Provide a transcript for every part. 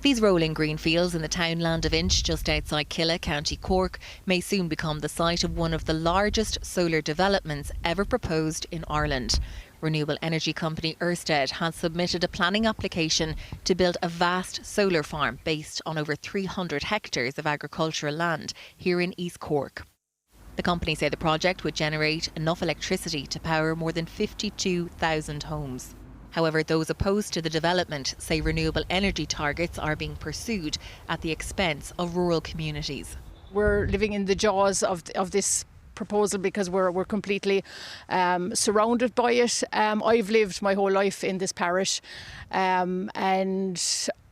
These rolling green fields in the townland of Inch, just outside Killeagh, County Cork, may soon become the site of one of the largest solar developments ever proposed in Ireland. Renewable energy company Ørsted has submitted a planning application to build a vast solar farm based on over 300 hectares of agricultural land here in East Cork. The company say the project would generate enough electricity to power more than 52,000 homes. However, those opposed to the development say renewable energy targets are being pursued at the expense of rural communities. We're living in the jaws of this proposal because we're completely surrounded by it. I've lived my whole life in this parish and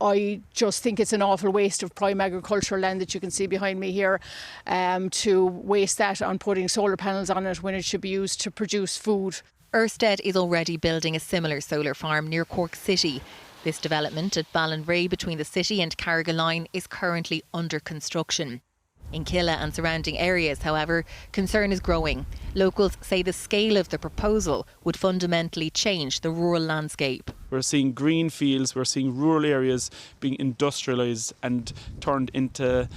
I just think it's an awful waste of prime agricultural land that you can see behind me here, to waste that on putting solar panels on it when it should be used to produce food. Ørsted is already building a similar solar farm near Cork City. This development at Ballinray between the city and Carrigaline line is currently under construction. In Killeagh and surrounding areas, however, concern is growing. Locals say the scale of the proposal would fundamentally change the rural landscape. We're seeing green fields, we're seeing rural areas being industrialised and turned into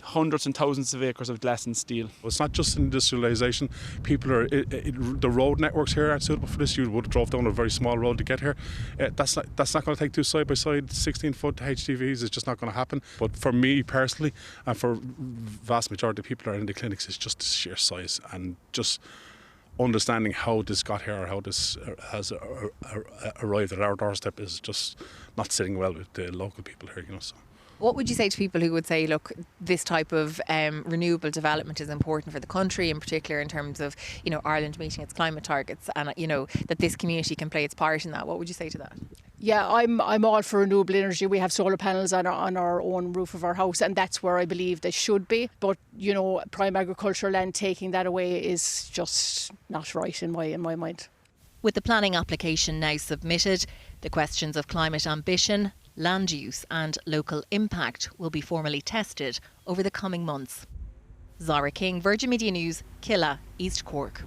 hundreds and thousands of acres of glass and steel. It's not just industrialisation. People are the road networks here aren't suitable for this. You would have drove down a very small road to get here. That's not going to take two side by side 16-foot HGVs. It's just not going to happen. But for me personally, and for vast majority of people that are in the clinics, it's just the sheer size and just understanding how this got here, or how this has arrived at our doorstep is just not sitting well with the local people here. So. What would you say to people who would say, look, this type of renewable development is important for the country, in particular in terms of, Ireland meeting its climate targets, and that this community can play its part in that? What would you say to that? Yeah, I'm all for renewable energy. We have solar panels on our own roof of our house, and that's where I believe they should be. But prime agricultural land, taking that away is just not right in my mind. With the planning application now submitted, the questions of climate ambition, land use and local impact will be formally tested over the coming months. Zara King, Virgin Media News, Killeagh, East Cork.